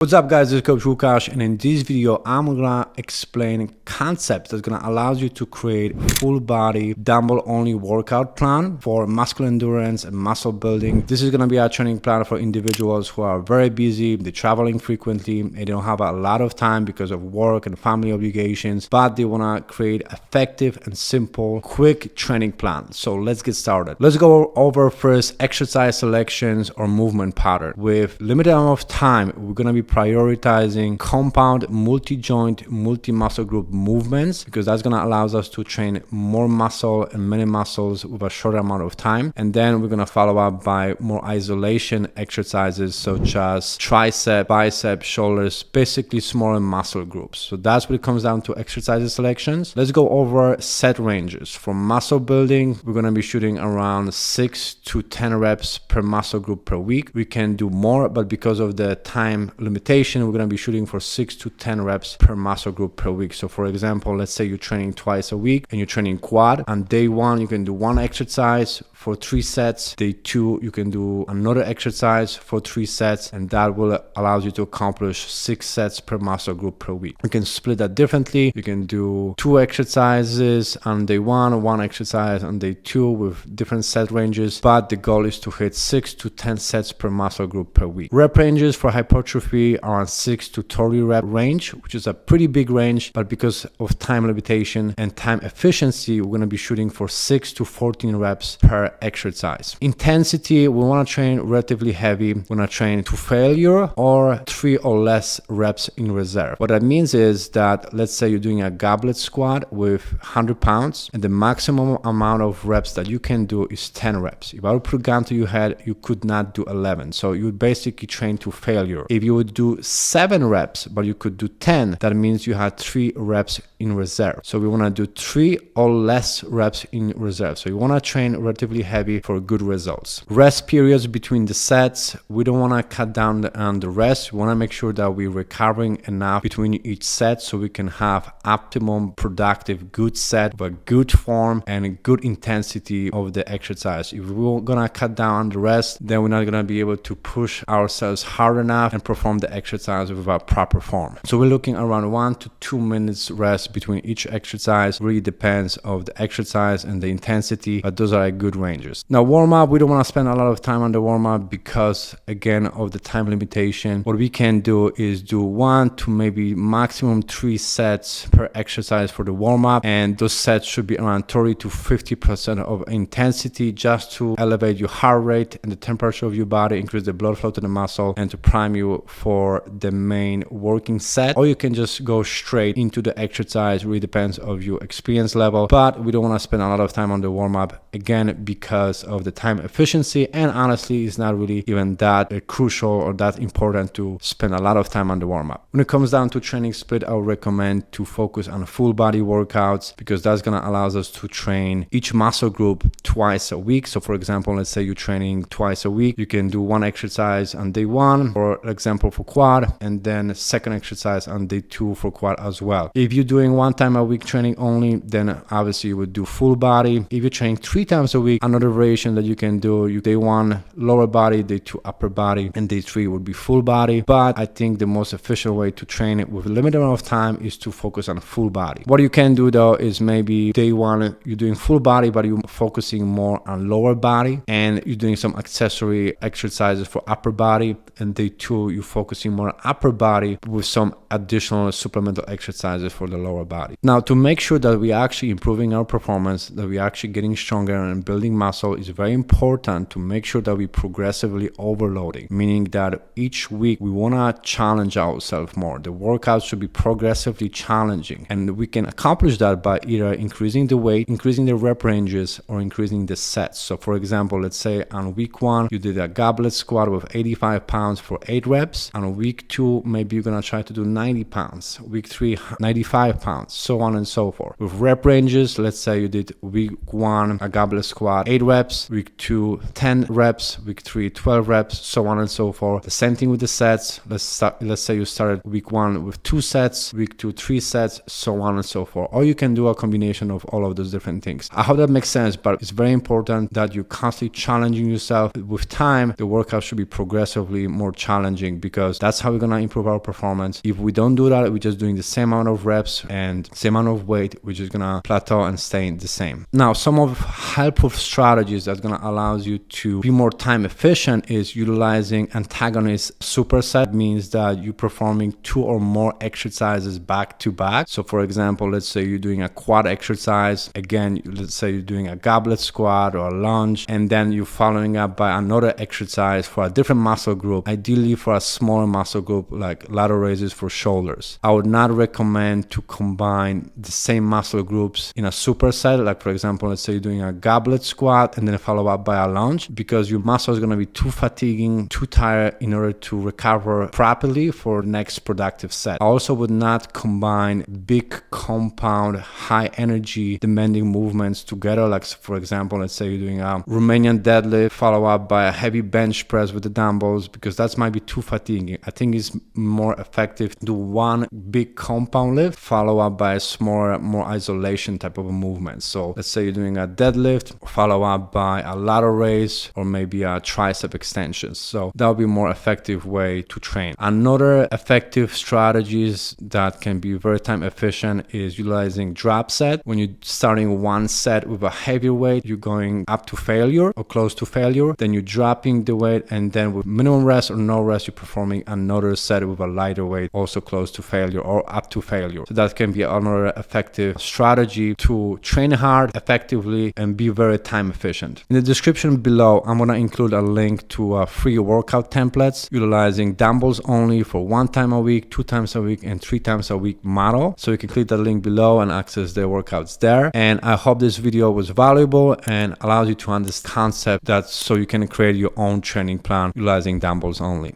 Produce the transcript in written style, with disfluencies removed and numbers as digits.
What's up guys, this is Coach Łukasz, and in this video I'm gonna explain concepts that's gonna allow you to create a full body dumbbell only workout plan for muscle endurance and muscle building. This is gonna be our training plan for individuals who are very busy, they're traveling frequently, and they don't have a lot of time because of work and family obligations, but they wanna create effective and simple, quick training plan. So let's get started. Let's go over first exercise selections or movement pattern. With limited amount of time, we're gonna be prioritizing compound multi-joint multi-muscle group movements because that's going to allow us to train more muscle and many muscles with a shorter amount of time. And then we're going to follow up by more isolation exercises such as tricep, bicep, shoulders, basically smaller muscle groups. So that's what it comes down to exercise selections. Let's go over set ranges. For muscle building, we're going to be shooting around 6 to 10 reps per muscle group per week. We can do more, but because of the time limitation, we're going to be shooting for 6 to 10 reps per muscle group per week. So for example, let's say you're training twice a week and you're training quad. On day one, you can do one exercise for 3 sets. Day 2, you can do another exercise for 3 sets, and that will allow you to accomplish 6 sets per muscle group per week. You can split that differently. You can do 2 exercises on day 1, 1 exercise on day 2 with different set ranges, but the goal is to hit 6 to 10 sets per muscle group per week. Rep ranges for hypertrophy around 6 to 30 rep range, which is a pretty big range, but because of time limitation and time efficiency, we're going to be shooting for 6 to 14 reps per exercise. Intensity, we want to train relatively heavy. We want to train to failure or 3 or less reps in reserve. What that means is that let's say you're doing a goblet squat with 100 pounds and the maximum amount of reps that you can do is 10 reps. If I would put a gun to your head, you could not do 11. So you would basically train to failure. If you would do 7 reps, but you could do 10, that means you had 3 reps in reserve. So we want to do 3 or less reps in reserve. So you want to train relatively heavy for good results. Rest periods between the sets, we don't want to cut down on the rest. We want to make sure that we're recovering enough between each set so we can have optimum, productive, good set with a good form and a good intensity of the exercise. If we're going to cut down on the rest, then we're not going to be able to push ourselves hard enough and perform the exercise with a proper form. So we're looking around 1 to 2 minutes rest between each exercise. Really depends of the exercise and the intensity, but those are good ranges. Now warm-up, we don't want to spend a lot of time on the warm-up because again of the time limitation. What we can do is do 1 to maybe maximum 3 sets per exercise for the warm-up, and those sets should be around 30 to 50% of intensity just to elevate your heart rate and the temperature of your body, increase the blood flow to the muscle, and to prime you for the main working set. Or you can just go straight into the exercise. Really depends of your experience level, but we don't want to spend a lot of time on the warm-up again because of the time efficiency, and honestly it's not really even that crucial or that important to spend a lot of time on the warm-up. When it comes down to training split, I would recommend to focus on full body workouts because that's going to allow us to train each muscle group twice a week. So for example, let's say you're training twice a week, you can do 1 exercise on day 1, for example for quad, and then a second exercise on day 2 for quad as well. If you're doing 1 time a week training only, then obviously you would do full body. If you're training 3 times a week, another variation that you can do, day 1 lower body, day 2 upper body, and day 3 would be full body. But I think the most efficient way to train it with a limited amount of time is to focus on full body. What you can do though is maybe day 1 you're doing full body, but you're focusing more on lower body, and you're doing some accessory exercises for upper body, and day 2 you're focusing more on upper body with some additional supplemental exercises for the lower body. Now to make sure that we're actually improving our performance, that we're actually getting stronger and building muscle, is very important to make sure that we progressively overloading, meaning that each week we want to challenge ourselves more. The workouts should be progressively challenging, and we can accomplish that by either increasing the weight, increasing the rep ranges, or increasing the sets. So for example, let's say on week 1 you did a goblet squat with 85 pounds for 8 reps. On week 2 maybe you're going to try to do 90 pounds, week 3 95 pounds, so on and so forth. With rep ranges, let's say you did week 1 a goblet squat 8 reps, week 2 10 reps, week 3 12 reps, so on and so forth. The same thing with the sets. Let's say you started week 1 with 2 sets, week 2 3 sets, so on and so forth. Or you can do a combination of all of those different things. I hope that makes sense, but it's very important that you're constantly challenging yourself. With time, the workout should be progressively more challenging because because that's how we're gonna improve our performance. If we don't do that, we're just doing the same amount of reps and same amount of weight, we're just gonna plateau and stay the same. Now, some of helpful strategies that's gonna allow you to be more time efficient is utilizing antagonist superset. Means that you're performing 2 or more exercises back to back. So for example, let's say you're doing a quad exercise. Again, let's say you're doing a goblet squat or a lunge, and then you're following up by another exercise for a different muscle group, ideally for a smaller muscle group like lateral raises for shoulders. I would not recommend to combine the same muscle groups in a superset. Like for example, let's say you're doing a goblet squat and then follow up by a lunge, because your muscle is going to be too fatiguing, too tired in order to recover properly for next productive set. I also would not combine big compound, high energy demanding movements together. Like for example, let's say you're doing a Romanian deadlift, follow up by a heavy bench press with the dumbbells, because that might be too fatiguing. I think it's more effective to do one big compound lift, follow up by a smaller, more isolation type of a movement. So let's say you're doing a deadlift, follow up by a lateral raise or maybe a tricep extension. So that would be a more effective way to train. Another effective strategies that can be very time efficient is utilizing drop set. When you're starting one set with a heavier weight, you're going up to failure or close to failure, then you're dropping the weight, and then with minimum rest or no rest, you're performing another set with a lighter weight, also close to failure or up to failure. So that can be another effective strategy to train hard effectively and be very time efficient. In the description below, I'm going to include a link to free workout templates utilizing dumbbells only for 1 time a week, 2 times a week, and 3 times a week model. So you can click the link below and access the workouts there. And I hope this video was valuable and allows you to understand the concept that so you can create your own training plan utilizing dumbbells only.